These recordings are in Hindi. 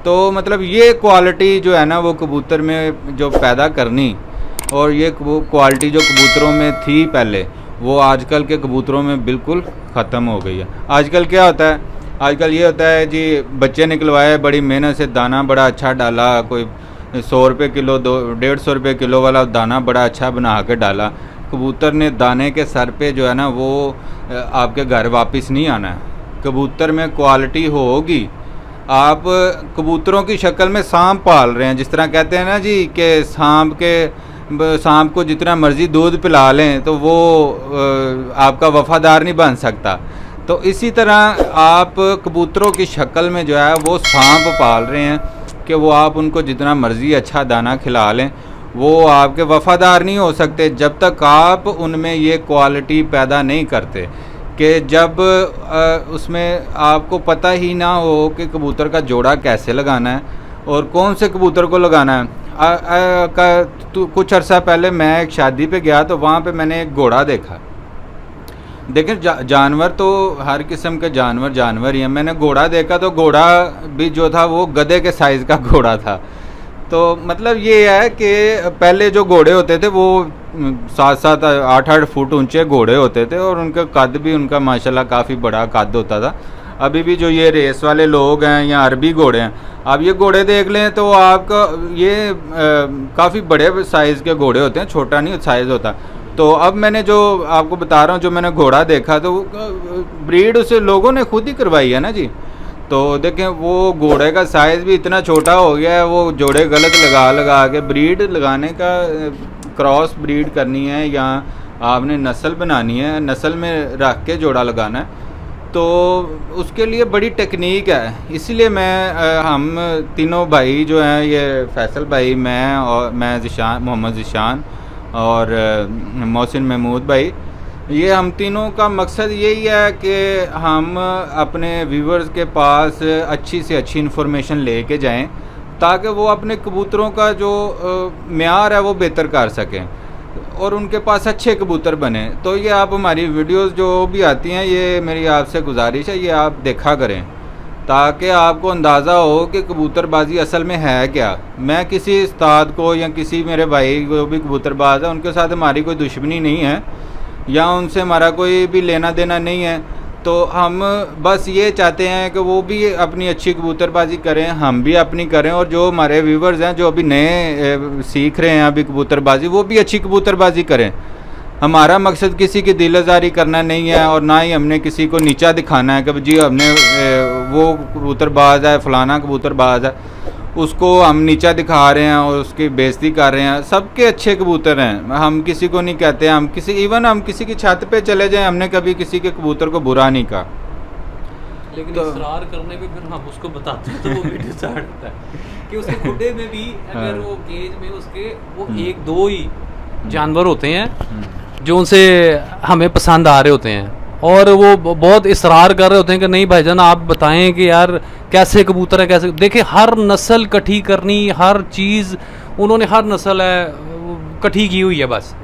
तो मतलब ये क्वालिटी जो है ना वो कबूतर में जो पैदा करनी, और ये क्वालिटी जो कबूतरों में थी पहले, वो आजकल के कबूतरों में बिल्कुल ख़त्म हो गई है। आजकल क्या होता है, आजकल ये होता है जी, बच्चे निकलवाए, बड़ी मेहनत से दाना बड़ा अच्छा डाला, कोई 100 रुपये किलो 150 रुपये किलो वाला दाना बड़ा अच्छा बना के डाला, कबूतर ने दाने के सर पे जो है ना वो आपके घर वापस नहीं आना है। कबूतर में क्वालिटी होगी। आप कबूतरों की शक्ल में सांप पाल रहे हैं, जिस तरह कहते हैं ना जी कि सांप को जितना मर्ज़ी दूध पिला लें तो वो आपका वफ़ादार नहीं बन सकता। तो इसी तरह आप कबूतरों की शक्ल में जो है वो सांप पाल रहे हैं कि वो आप उनको जितना मर्ज़ी अच्छा दाना खिला लें, वो आपके वफ़ादार नहीं हो सकते जब तक आप उनमें ये क्वालिटी पैदा नहीं करते कि जब उसमें आपको पता ही ना हो कि कबूतर का जोड़ा कैसे लगाना है और कौन से कबूतर को लगाना है। कुछ अर्सा पहले मैं एक शादी पे गया तो वहाँ पे मैंने एक घोड़ा देखा। देखें जानवर तो हर किस्म के जानवर ही हैं। मैंने घोड़ा देखा तो घोड़ा भी जो था वो गधे के साइज़ का घोड़ा था। तो मतलब ये है कि पहले जो घोड़े होते थे वो 7-7 8-8 फुट ऊंचे घोड़े होते थे और उनका कद भी उनका माशाल्लाह काफ़ी बड़ा कद होता था। अभी भी जो ये रेस वाले लोग हैं या अरबी घोड़े हैं, आप ये घोड़े देख लें तो आपका ये काफ़ी बड़े साइज़ के घोड़े होते हैं, छोटा नहीं साइज़ होता। तो अब मैंने जो आपको बता रहा हूँ, जो मैंने घोड़ा देखा तो ब्रीड उसे लोगों ने खुद ही करवाई है ना जी। तो देखें वो घोड़े का साइज़ भी इतना छोटा हो गया है, वो जोड़े गलत लगा के ब्रीड लगाने का, क्रॉस ब्रीड करनी है या आपने नस्ल बनानी है, नस्ल में रख के जोड़ा लगाना है, तो उसके लिए बड़ी टेक्निक है। इसीलिए हम तीनों भाई जो हैं, ये फैसल भाई, मैं ज़िशान, मोहम्मद ज़िशान और मोहसिन महमूद भाई, ये हम तीनों का मकसद यही है कि हम अपने व्यूवर्स के पास अच्छी से अच्छी इन्फॉर्मेशन लेके जाएं ताकि वो अपने कबूतरों का जो मेयार है वो बेहतर कर सकें और उनके पास अच्छे कबूतर बने। तो ये आप हमारी वीडियोस जो भी आती हैं, ये मेरी आपसे गुजारिश है, ये आप देखा करें ताकि आपको अंदाज़ा हो कि कबूतरबाजी असल में है क्या। मैं किसी उस्ताद को या किसी मेरे भाई को भी कबूतरबाज है, उनके साथ हमारी कोई दुश्मनी नहीं है या उनसे हमारा कोई भी लेना देना नहीं है। तो हम बस ये चाहते हैं कि वो भी अपनी अच्छी कबूतरबाजी करें, हम भी अपनी करें, और जो हमारे व्यूवर्स हैं जो अभी नए सीख रहे हैं अभी कबूतरबाजी, वो भी अच्छी कबूतरबाजी करें। हमारा मकसद किसी की दिल आज़ारी करना नहीं है और ना ही हमने किसी को नीचा दिखाना है कि जी हमने वो कबूतरबाज है, फ़लाना कबूतरबाज है, उसको हम नीचा दिखा रहे हैं और उसकी बेइज्जती कर रहे हैं। सबके अच्छे कबूतर हैं, हम किसी को नहीं कहते। हम किसी की छत पे चले जाएं, हमने कभी किसी के कबूतर को बुरा नहीं कहा। लेकिन इसरार करने पे फिर हम उसको बताते हैं तो वो वीडियो स्टार्ट होता है कि उसके खुडे में भी अगर वो केज में उसके वो 1-2 ही जानवर होते हैं जो उनसे हमें पसंद आ रहे होते हैं और वो बहुत इसरार कर रहे होते हैं कि नहीं भाईजान आप बताएं कि यार कैसे कबूतर है, कैसे। देखिए हर नस्ल इकट्ठी करनी, हर चीज़ उन्होंने हर नस्ल है इकट्ठी की हुई है बस।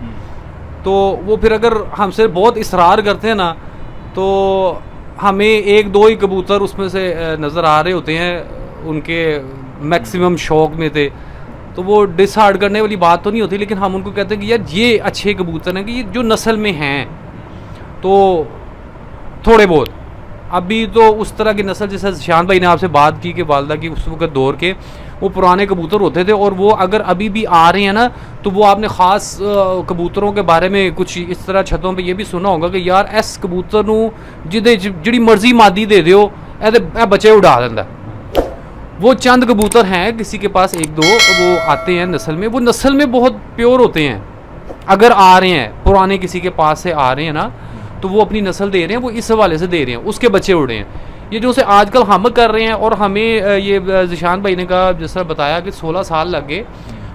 तो वो फिर अगर हमसे बहुत इसरार करते हैं ना तो हमें 1-2 ही कबूतर उसमें से नज़र आ रहे होते हैं, उनके मैक्सिमम शौक में थे, तो वो डिसहार्ड करने वाली बात तो नहीं होती। लेकिन हम उनको कहते हैं कि यार ये अच्छे कबूतर हैं कि ये जो नस्ल में हैं, तो थोड़े बहुत अभी तो उस तरह की नस्ल, जैसे शान भाई ने आपसे बात की कि वालदा की उस वक्त दौर के वो पुराने कबूतर होते थे और वो अगर अभी भी आ रहे हैं ना तो वो आपने ख़ास कबूतरों के बारे में कुछ इस तरह छतों पे ये भी सुना होगा कि यार इस कबूतर नू जिदे जिड़ी मर्जी मादी दे दियो ए बच्चे उड़ा देंदा। वो चंद कबूतर हैं किसी के पास 1-2 वो आते हैं नस्ल में, वो नस्ल में बहुत प्योर होते हैं। अगर आ रहे हैं पुराने किसी के पास से आ रहे हैं ना तो वो अपनी नस्ल दे रहे हैं, वो इस हवाले से दे रहे हैं, उसके बच्चे उड़े हैं। ये जो से आजकल हम कर रहे हैं और हमें ये ज़िशान भाई ने कहा जिस तरह बताया कि 16 साल लगे,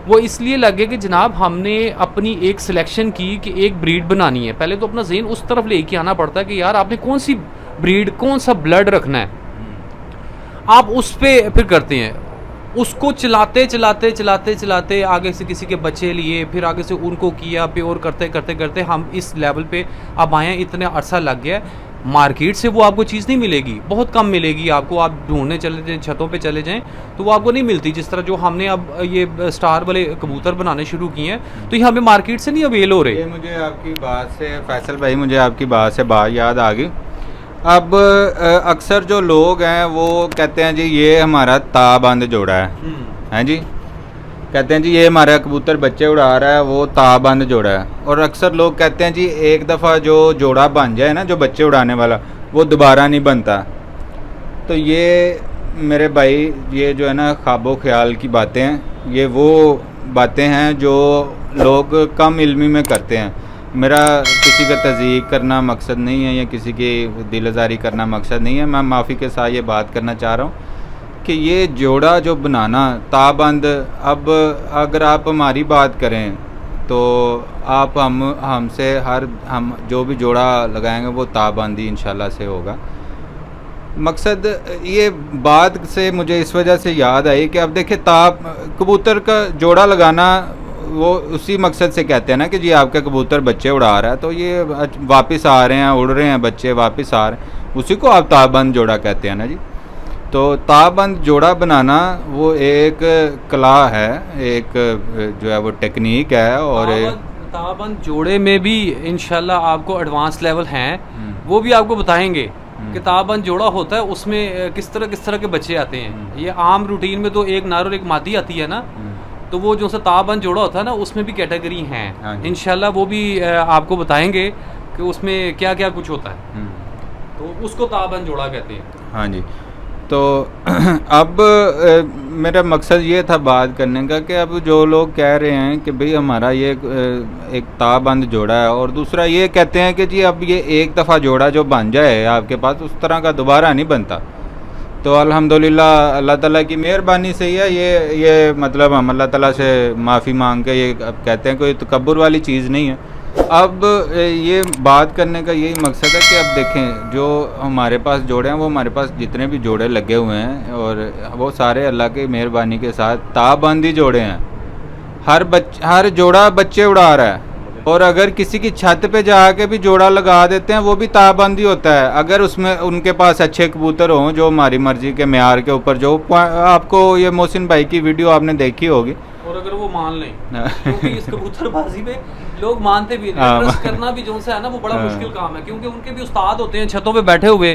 वो इसलिए लगे कि जनाब हमने अपनी एक सिलेक्शन की कि एक ब्रीड बनानी है। पहले तो अपना ज़हन उस तरफ लेके आना पड़ता है कि यार आपने कौन सी ब्रीड, कौन सा ब्लड रखना है, आप उस पर फिर करते हैं। उसको चलाते आगे से किसी के बच्चे लिए, फिर आगे से उनको किया, प्योर करते करते हम इस लेवल पे अब आए हैं। इतने अरसा लग गया मार्केट से वो आपको चीज़ नहीं मिलेगी, बहुत कम मिलेगी आपको। आप ढूंढने चले जाएँ, छतों पे चले जाएँ तो वो आपको नहीं मिलती। जिस तरह जो हमने अब ये स्टार वाले कबूतर बनाने शुरू किए हैं तो ये हमें मार्केट से नहीं अवेल हो रहे। ये मुझे आपकी बात से फैसल भाई, मुझे आपकी बात से बात याद आ गई। अब अक्सर जो लोग हैं वो कहते हैं जी ये हमारा ताबंद जोड़ा है जी, कहते हैं जी ये हमारा कबूतर बच्चे उड़ा रहा है, वो ताबंद जोड़ा है। और अक्सर लोग कहते हैं जी एक दफ़ा जो जोड़ा बन जाए ना, जो बच्चे उड़ाने वाला, वो दोबारा नहीं बनता। तो ये मेरे भाई ये जो है ना ख्वाबो ख्याल की बातें हैं, ये वो बातें हैं जो लोग कम इल्मी में करते हैं। मेरा किसी का तज़ीक करना मकसद नहीं है या किसी की दिल आज़ारी करना मकसद नहीं है। मैं माफ़ी के साथ ये बात करना चाह रहा हूँ कि ये जोड़ा जो बनाना ताबंद, अब अगर आप हमारी बात करें तो आप हमसे हम जो भी जोड़ा लगाएंगे वो ताबंद ही इंशाल्लाह से होगा। मकसद ये बात से मुझे इस वजह से याद आई कि अब देखिए कबूतर का जोड़ा लगाना वो उसी मकसद से कहते हैं ना कि जी आपका कबूतर बच्चे उड़ा रहा है तो ये वापस आ रहे हैं, उड़ रहे हैं बच्चे, वापस आ रहे हैं, उसी को आप ताबंद जोड़ा कहते हैं ना जी। तो ताबंद जोड़ा बनाना वो एक कला है, एक जो है वो टेक्निक है। और ताबंद जोड़े में भी इंशाल्लाह आपको एडवांस लेवल हैं, वो भी आपको बताएंगे कि ताबंद जोड़ा होता है उसमें किस तरह के बच्चे आते हैं। ये आम रूटीन में तो एक नर और एक मादी आती है ना, तो वो जो सा ताबंद जोड़ा होता है ना उसमें भी कैटेगरी हैं। इंशाल्लाह वो भी आपको बताएंगे कि उसमें क्या क्या कुछ होता है, तो उसको ताबंद जोड़ा कहते हैं। हाँ जी। तो अब मेरा मकसद ये था बात करने का कि अब जो लोग कह रहे हैं कि भाई हमारा ये एक ताबंद जोड़ा है, और दूसरा ये कहते हैं कि जी अब ये एक दफ़ा जोड़ा जो बन जाए आपके पास उस तरह का दोबारा नहीं बनता। तो अल्हम्दुलिल्लाह अल्लाह ताला की मेहरबानी से ही है ये मतलब हम अल्लाह ताला से माफ़ी मांग के ये अब कहते हैं, कोई तकब्बुर वाली चीज़ नहीं है। अब ये बात करने का यही मकसद है कि अब देखें जो हमारे पास जोड़े हैं, वो हमारे पास जितने भी जोड़े लगे हुए हैं और वो सारे अल्लाह की मेहरबानी के साथ ताबंदी जोड़े हैं। हर जोड़ा बच्चे उड़ा रहा है, और अगर किसी की छत पे जाके भी जोड़ा लगा देते हैं वो भी ताबंदी होता है, अगर उसमें उनके पास अच्छे कबूतर हों जो हमारी मर्जी के मेयार के ऊपर। जो आपको ये मोहसिन भाई की वीडियो आपने देखी होगी, और अगर वो मान लें क्योंकि इस कबूतरबाजी में लोग मानते भी नहीं, ट्रस्ट करना भी जो है ना वो बड़ा मुश्किल काम है, क्योंकि उनके भी उस्ताद होते हैं छतों पे बैठे हुए,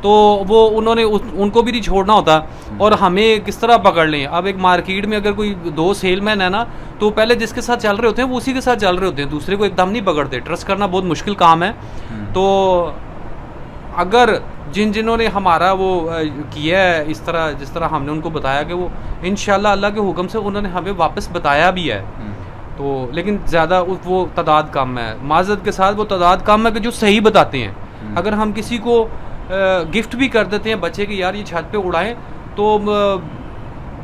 तो वो उनको भी नहीं छोड़ना होता। और हमें किस तरह पकड़ लें। अब एक मार्केट में अगर कोई दो सेलमैन है ना, तो पहले जिसके साथ चल रहे होते हैं वो उसी के साथ चल रहे होते हैं, दूसरे को एकदम नहीं पकड़ते। ट्रस्ट करना बहुत मुश्किल काम है। तो अगर जिन्होंने हमारा वो किया है इस तरह, जिस तरह हमने उनको बताया कि वो इंशाल्लाह अल्लाह के हुक्म से उन्होंने हमें वापस बताया भी है, तो लेकिन ज़्यादा वो तादाद कम है। माज़रत के साथ वो तादाद कम है कि जो सही बताते हैं। अगर हम किसी को गिफ्ट भी कर देते हैं बच्चे कि यार ये छत पे उड़ाएं, तो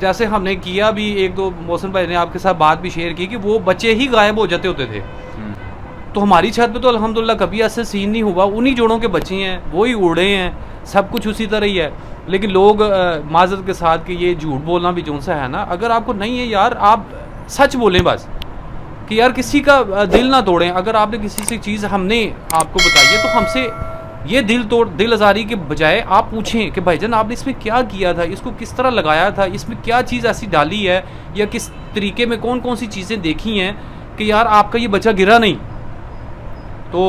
जैसे हमने किया भी, एक दो मोहसिन भाई ने आपके साथ बात भी शेयर की कि वो बच्चे ही गायब हो जाते होते थे। तो हमारी छत पे तो अल्हम्दुलिल्लाह कभी ऐसे सीन नहीं हुआ, उन्हीं जोड़ों के बच्चे हैं, वो ही उड़े हैं, सब कुछ उसी तरह ही है। लेकिन लोग माज़रत के साथ कि ये झूठ बोलना भी जो सा है ना, अगर आपको नहीं है यार आप सच बोलें बस, कि यार किसी का दिल ना तोड़ें। अगर आपने किसी से चीज़ हमने आपको बताई है तो हमसे ये दिल आज़ारी के बजाय आप पूछें कि भाईजान आपने इसमें क्या किया था, इसको किस तरह लगाया था, इसमें क्या चीज़ ऐसी डाली है, या किस तरीके में कौन कौन सी चीज़ें देखी हैं कि यार आपका ये बच्चा गिरा नहीं। तो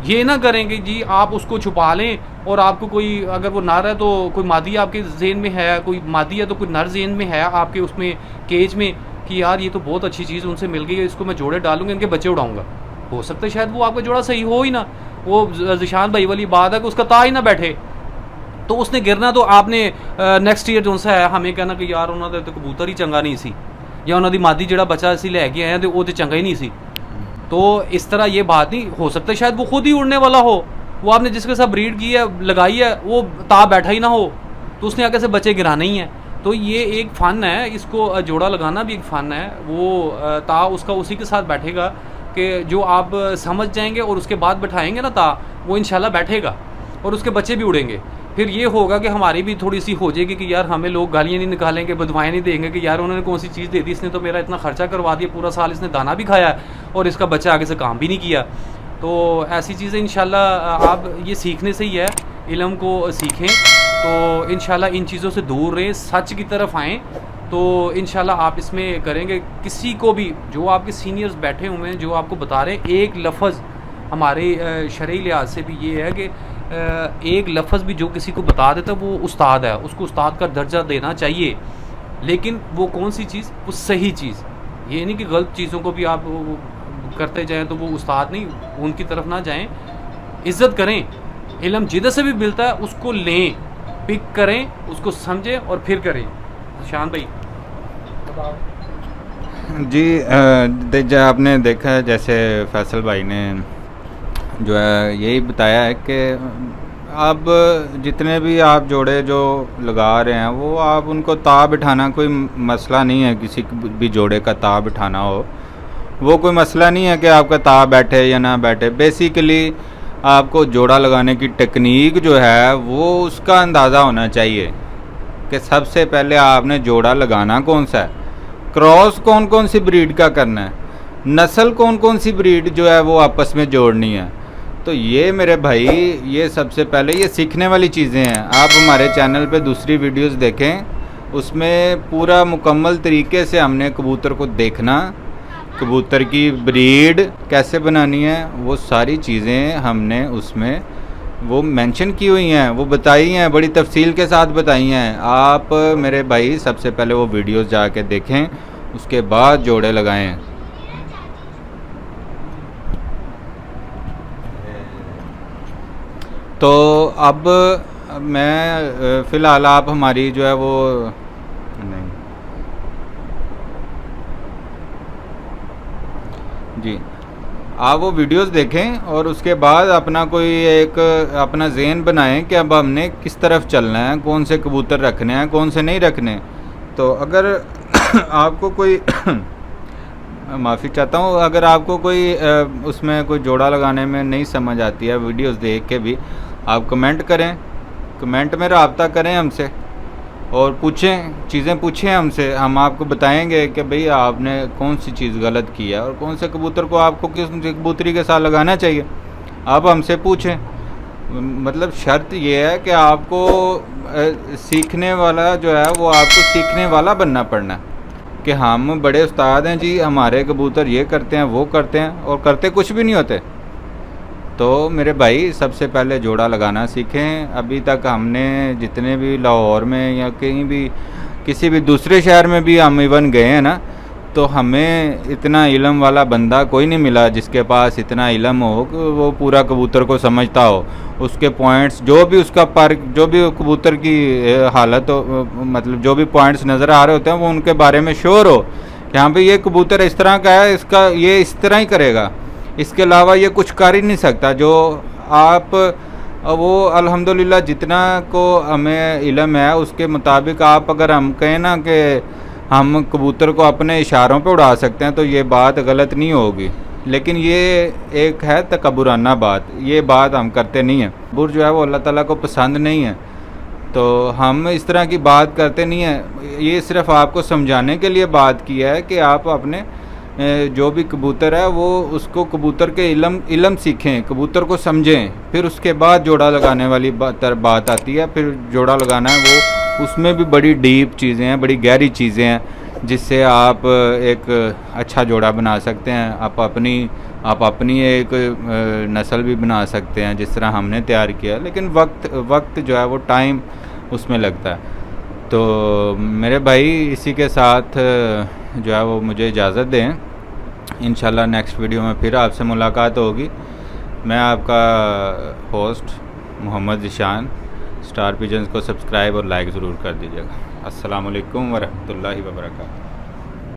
ये ना करें कि जी आप उसको छुपा लें, और आपको कोई अगर वो नर है तो कोई मादी आपके जेन में है, कोई मादी है तो कोई नर जेन में है आपके उसमें केज में, कि यार ये तो बहुत अच्छी चीज़ उनसे मिल गई है, इसको मैं जोड़े डालूंगा, इनके बच्चे उड़ाऊंगा। हो सकता है शायद वो आपका जोड़ा सही हो ही ना, वो ज़िशान भाई वाली बात है कि उसका ता ही ना बैठे, तो उसने गिरना। तो आपने नेक्स्ट ईयर जो सा है हमें कहना कि यार उन्होंने तो कबूतर ही चंगा नहीं सी, या उन्होंने मादी जड़ा बच्चा असी लैके आए तो वो तो चंगा ही नहीं सी। तो इस तरह ये बात नहीं हो सकता, शायद वो खुद ही उड़ने वाला हो, वो आपने जिसके साथ ब्रीड की है लगाई है वो ता बैठा ही ना हो, तो उसने आगे से बच्चे गिराना ही है। तो ये एक फ़न है, इसको जोड़ा लगाना भी एक फ़न है। वो ता उसका उसी के साथ बैठेगा कि जो आप समझ जाएंगे और उसके बाद बैठाएंगे ना ता, वो इंशाल्लाह बैठेगा और उसके बच्चे भी उड़ेंगे। फिर ये होगा कि हमारी भी थोड़ी सी हो जाएगी कि यार हमें लोग गालियाँ नहीं निकालेंगे, बदवाएँ नहीं देंगे कि यार उन्होंने कौन सी चीज़ दे दी, इसने तो मेरा इतना खर्चा करवा दिया, पूरा साल इसने दाना भी खाया और इसका बच्चा आगे से काम भी नहीं किया। तो ऐसी चीज़ें इंशाल्लाह आप ये सीखने से ही है, इल्म को सीखें तो इंशाल्लाह इन चीज़ों से दूर रहें, सच की तरफ आएँ तो इंशाल्लाह आप इसमें करेंगे। किसी को भी जो आपके सीनियर्स बैठे हुए हैं जो आपको बता रहे हैं, एक लफ्ज़ हमारे शरई लिहाज से भी ये है कि एक लफ्ज़ भी जो किसी को बता देता वो उस्ताद है, उसको उस्ताद का दर्जा देना चाहिए। लेकिन वो कौन सी चीज़, वो सही चीज़, ये नहीं कि गलत चीज़ों को भी आप करते जाएं तो वो उस्ताद नहीं, उनकी तरफ ना जाएं। इज़्ज़त करें, इल्म जिधर से भी मिलता है उसको लें, पिक करें, उसको समझें और फिर करें। शान भाई जी, आपने देखा है जैसे फैसल भाई ने जो है यही बताया है कि अब जितने भी आप जोड़े जो लगा रहे हैं वो आप उनको ता बिठाना कोई मसला नहीं है, किसी भी जोड़े का ता बिठाना हो वो कोई मसला नहीं है कि आपका ता बैठे या ना बैठे। बेसिकली आपको जोड़ा लगाने की टेक्निक जो है वो उसका अंदाज़ा होना चाहिए कि सबसे पहले आपने जोड़ा लगाना कौन सा है, क्रॉस कौन कौन सी ब्रीड का करना है, नस्ल कौन कौन सी ब्रीड जो है वो आपस में जोड़नी है। तो ये मेरे भाई ये सबसे पहले ये सीखने वाली चीज़ें हैं। आप हमारे चैनल पे दूसरी वीडियोस देखें, उसमें पूरा मुकम्मल तरीके से हमने कबूतर को देखना, कबूतर की ब्रीड कैसे बनानी है, वो सारी चीज़ें हमने उसमें वो मेंशन की हुई हैं, वो बताई हैं, बड़ी तफसील के साथ बताई हैं। आप मेरे भाई सबसे पहले वो वीडियोस जाके देखें, उसके बाद जोड़े लगाएं। तो अब मैं फ़िलहाल आप हमारी जो है वो नहीं जी, आप वो वीडियोस देखें और उसके बाद अपना कोई एक अपना ज़हन बनाएं कि अब हमने किस तरफ चलना है, कौन से कबूतर रखने हैं, कौन से नहीं रखने। तो अगर आपको कोई माफ़ी चाहता हूँ, अगर आपको कोई उसमें कोई जोड़ा लगाने में नहीं समझ आती है, वीडियोस देख के भी आप कमेंट करें, कमेंट में रब्ता करें हमसे और पूछें, चीज़ें पूछें हमसे, हम आपको बताएंगे कि भाई आपने कौन सी चीज़ गलत की है और कौन से कबूतर को आपको किस कबूतरी के साथ लगाना चाहिए। आप हमसे पूछें, मतलब शर्त ये है कि आपको सीखने वाला जो है वो आपको सीखने वाला बनना पड़ना कि हम बड़े उस्ताद हैं जी, हमारे कबूतर ये करते हैं वो करते हैं और करते कुछ भी नहीं होते। तो मेरे भाई सबसे पहले जोड़ा लगाना सीखें। अभी तक हमने जितने भी लाहौर में या कहीं भी किसी भी दूसरे शहर में भी हम इवन गए हैं ना, तो हमें इतना इल्म वाला बंदा कोई नहीं मिला जिसके पास इतना इल्म हो कि वो पूरा कबूतर को समझता हो, उसके पॉइंट्स जो भी उसका पर जो भी कबूतर की हालत हो, मतलब जो भी पॉइंट्स नज़र आ रहे होते हैं वो उनके बारे में श्योर हो कि हाँ भाई ये कबूतर इस तरह का है, इसका ये इस तरह ही करेगा, इसके अलावा ये कुछ कर ही नहीं सकता। जो आप वो अल्हम्दुलिल्लाह जितना को हमें इल्म है उसके मुताबिक आप अगर हम कहें ना कि हम कबूतर को अपने इशारों पे उड़ा सकते हैं तो ये बात गलत नहीं होगी। लेकिन ये एक है तकब्बुराना बात, ये बात हम करते नहीं हैं। बुर जो है वो अल्लाह ताला को पसंद नहीं है, तो हम इस तरह की बात करते नहीं हैं। ये सिर्फ़ आपको समझाने के लिए बात की है कि आप अपने जो भी कबूतर है वो उसको कबूतर के इल्म सीखें, कबूतर को समझें, फिर उसके बाद जोड़ा लगाने वाली बात आती है। फिर जोड़ा लगाना है वो उसमें भी बड़ी डीप चीज़ें हैं, बड़ी गहरी चीज़ें हैं जिससे आप एक अच्छा जोड़ा बना सकते हैं। आप अपनी एक नस्ल भी बना सकते हैं जिस तरह हमने तैयार किया। लेकिन वक्त जो है वो टाइम उसमें लगता है। तो मेरे भाई इसी के साथ जो है वो मुझे इजाज़त दें। इंशाल्लाह नेक्स्ट वीडियो में फिर आपसे मुलाकात होगी। मैं आपका host Mohammad Zeeshan. Star Pigeons को सब्सक्राइब और लाइक ज़रूर कर दीजिएगा। अस्सलाम वालेकुम वरहमतुल्लाहि वबरकातुहू।